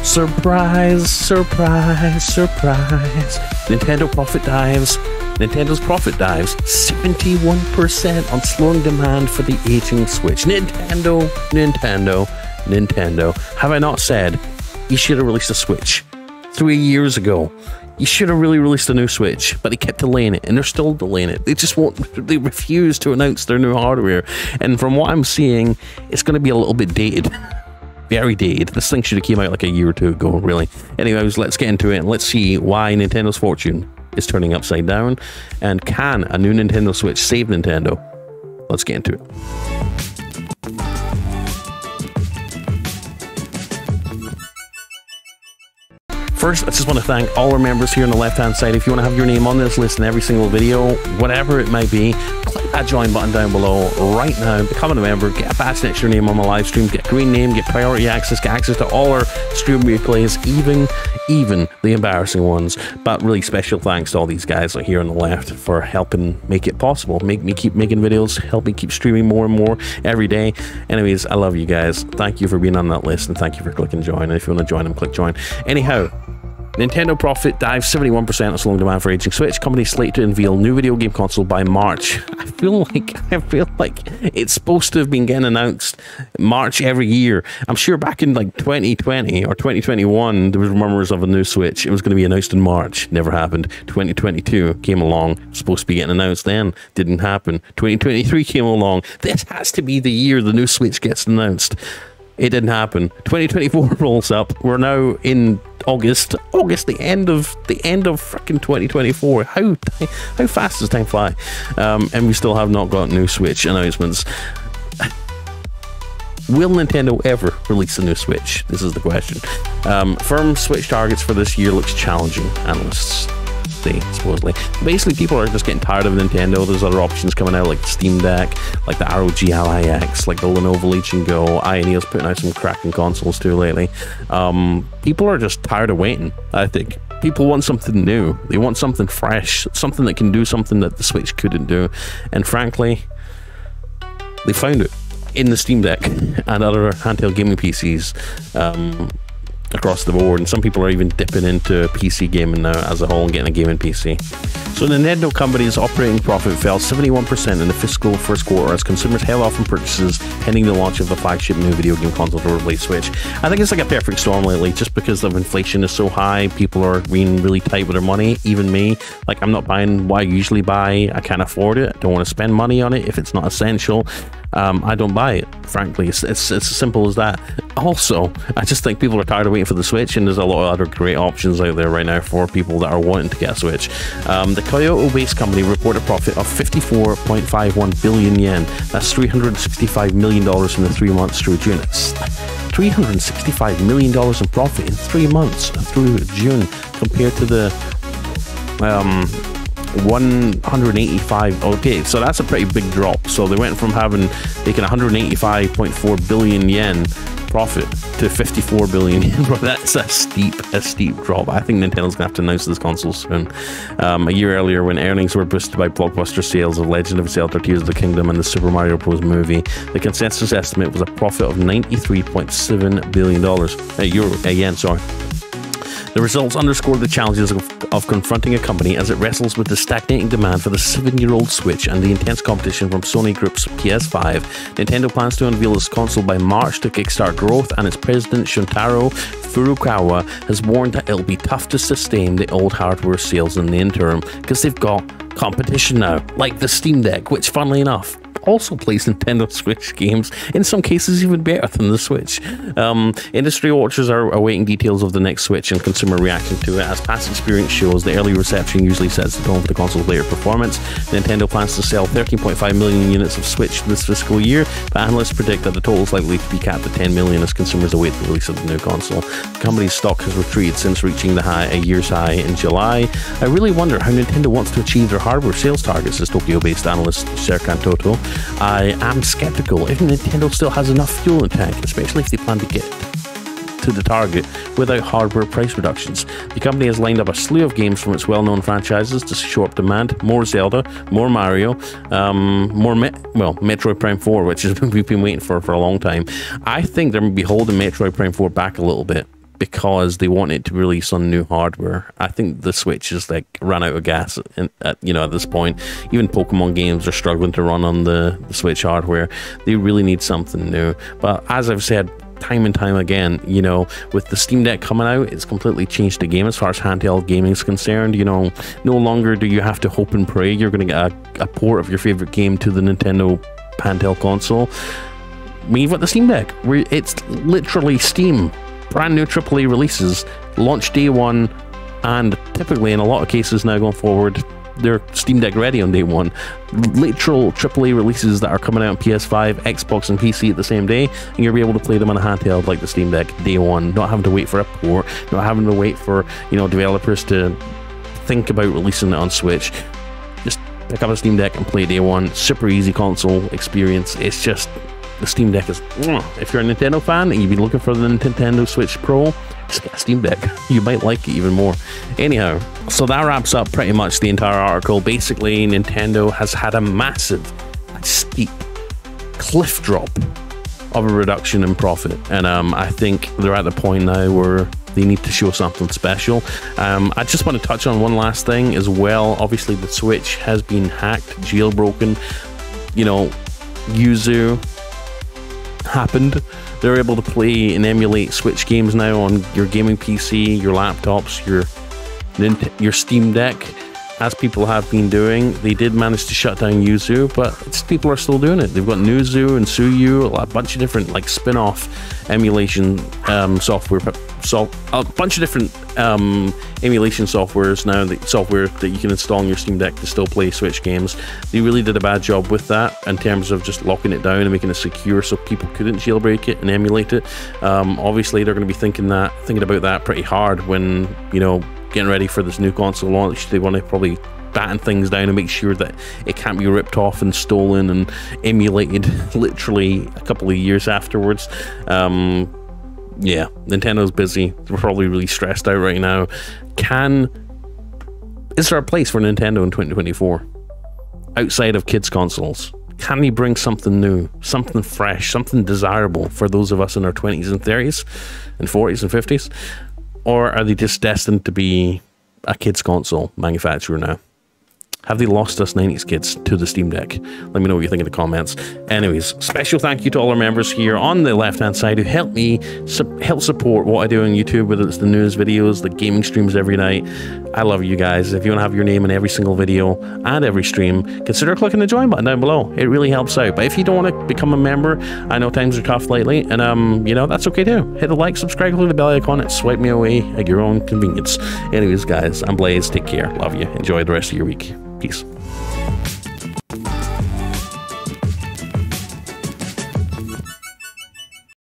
Surprise, surprise, surprise. Nintendo profit dives. Nintendo's profit dives 71% on slowing demand for the aging Switch. Nintendo. Have I not said you should have released a Switch 3 years ago? You should have really released a new Switch, but they kept delaying it, and they're still delaying it. They just won't, they refuse to announce their new hardware. And from what I'm seeing, it's going to be a little bit dated. Very dated. This thing should have came out like a year or two ago, really. Anyways, let's get into it, and let's see why Nintendo's fortune is turning upside down. And can a new Nintendo Switch save Nintendo? Let's get into it. First, I just want to thank all our members here on the left-hand side. If you want to have your name on this list in every single video, whatever it might be, click that join button down below right now. Become a member, get a badge next to your name on my live stream, get a green name, get priority access, get access to all our stream replays, even the embarrassing ones. But really special thanks to all these guys here on the left for helping make it possible, make me keep making videos, help me keep streaming more and more every day. Anyways, I love you guys. Thank you for being on that list, and thank you for clicking join. And if you want to join them, click join. Anyhow, Nintendo profit dives 71% on slowing demand for aging Switch. Company slate to unveil new video game console by March. I feel like it's supposed to have been getting announced March every year. I'm sure back in like 2020 or 2021 there was rumors of a new Switch. It was going to be announced in March. Never happened. 2022 came along. Supposed to be getting announced then. Didn't happen. 2023 came along. This has to be the year the new Switch gets announced. It didn't happen. 2024 rolls up. We're now in August, the end of freaking 2024. How fast does time fly? And we still have not got new Switch announcements. Will Nintendo ever release a new Switch? This is the question. Firm Switch targets for this year looks challenging, analysts say, supposedly. Basically, people are just getting tired of Nintendo. There's other options coming out like the Steam Deck, like the ROG Ally X, like the Lenovo Legion Go. INEO's putting out some cracking consoles too lately. People are just tired of waiting, I think. People want something new. They want something fresh, something that can do something that the Switch couldn't do. And frankly, they found it in the Steam Deck and other handheld gaming PCs. Across the board, and some people are even dipping into PC gaming now as a whole and getting a gaming PC. So the Nintendo company's operating profit fell 71% in the fiscal first quarter as consumers held off from purchases pending the launch of the flagship new video game console to replace Switch. I think it's like a perfect storm lately, just because of inflation is so high, people are being really tight with their money, even me. Like, I'm not buying what I usually buy. I can't afford it. I don't want to spend money on it if it's not essential. I don't buy it, frankly. It's as simple as that. Also, I just think people are tired of waiting for the Switch, and there's a lot of other great options out there right now for people that are wanting to get a Switch. The Kyoto-based company reported a profit of 54.51 billion yen. That's $365 million in the 3 months through June. It's $365 million in profit in 3 months through June, compared to the 185. Okay, so that's a pretty big drop. So they went from taking 185.4 billion yen profit to 54 billion yen. That's a steep drop. I think Nintendo's gonna have to announce this console soon. A year earlier, when earnings were boosted by blockbuster sales of Legend of Zelda: Tears of the Kingdom and the Super Mario Bros. Movie, the consensus estimate was a profit of $93.7 billion. Yen, sorry. The results underscore the challenges of confronting a company as it wrestles with the stagnating demand for the 7-year-old Switch and the intense competition from Sony Group's PS5. Nintendo plans to unveil its console by March to kickstart growth, and its president Shuntaro Furukawa has warned that it'll be tough to sustain the old hardware sales in the interim because they've got competition now, like the Steam Deck, which, funnily enough, also plays Nintendo Switch games, in some cases even better than the Switch. Industry watchers are awaiting details of the next Switch and consumer reaction to it. As past experience shows, the early reception usually sets the tone for the console's later performance. Nintendo plans to sell 13.5 million units of Switch this fiscal year, but analysts predict that the total is likely to be capped at 10 million as consumers await the release of the new console. The company's stock has retreated since reaching a year's high in July. I really wonder how Nintendo wants to achieve their hardware sales targets, says Tokyo-based analyst Serkan Toto. I am skeptical if Nintendo still has enough fuel in the tank, especially if they plan to get to the target without hardware price reductions. The company has lined up a slew of games from its well-known franchises to show up demand: more Zelda, more Mario, Metroid Prime 4, which is we've been waiting for a long time. I think they're going to be holding Metroid Prime 4 back a little bit because they want it to release on new hardware. I think the Switch is like run out of gas at this point. Even Pokemon games are struggling to run on the Switch hardware. They really need something new. But as I've said time and time again, with the Steam Deck coming out, it's completely changed the game as far as handheld gaming is concerned. No longer do you have to hope and pray you're going to get a port of your favorite game to the Nintendo handheld console. We've got the Steam Deck, where it's literally Steam. Brand new AAA releases, launch day one, and typically in a lot of cases now going forward, they're Steam Deck ready on day one. Literal AAA releases that are coming out on PS5, Xbox, and PC at the same day, and you'll be able to play them on a handheld like the Steam Deck day one, not having to wait for a port, not having to wait for developers to think about releasing it on Switch. Just pick up a Steam Deck and play day one. Super easy console experience. It's just, the Steam Deck is, if you're a Nintendo fan and you've been looking for the Nintendo Switch Pro, just get a Steam Deck. You might like it even more. Anyhow, so that wraps up pretty much the entire article. Basically, Nintendo has had a massive, steep cliff drop of a reduction in profit, and I think they're at the point now where they need to show something special. I just want to touch on one last thing as well. Obviously, the Switch has been hacked, jailbroken. Yuzu happened. They're able to play and emulate Switch games now on your gaming PC, your laptops, your Steam Deck, as people have been doing. They did manage to shut down Yuzu, but people are still doing it. They've got Newzoo and Suyu, a bunch of different spin-off emulation software, a bunch of different emulation softwares now, software that you can install on your Steam Deck to still play Switch games. They really did a bad job with that in terms of just locking it down and making it secure so people couldn't jailbreak it and emulate it. Obviously, they're going to be thinking about that pretty hard when getting ready for this new console launch. They want to probably batten things down and make sure that it can't be ripped off and stolen and emulated literally a couple of years afterwards. Yeah, Nintendo's busy. They're probably really stressed out right now. Is there a place for Nintendo in 2024 outside of kids' consoles? Can they bring something new, something fresh, something desirable for those of us in our 20s and 30s and 40s and 50s? Or are they just destined to be a kids' console manufacturer now? Have they lost us 90s kids to the Steam Deck? Let me know what you think in the comments. Anyways, special thank you to all our members here on the left-hand side who help me help support what I do on YouTube, whether it's the news videos, the gaming streams every night. I love you guys. If you want to have your name in every single video and every stream, consider clicking the join button down below. It really helps out. But if you don't want to become a member, I know times are tough lately, and that's okay too. Hit the like, subscribe, click the bell icon, and swipe me away at your own convenience. Anyways, guys, I'm Blaze. Take care. Love you. Enjoy the rest of your week. Peace.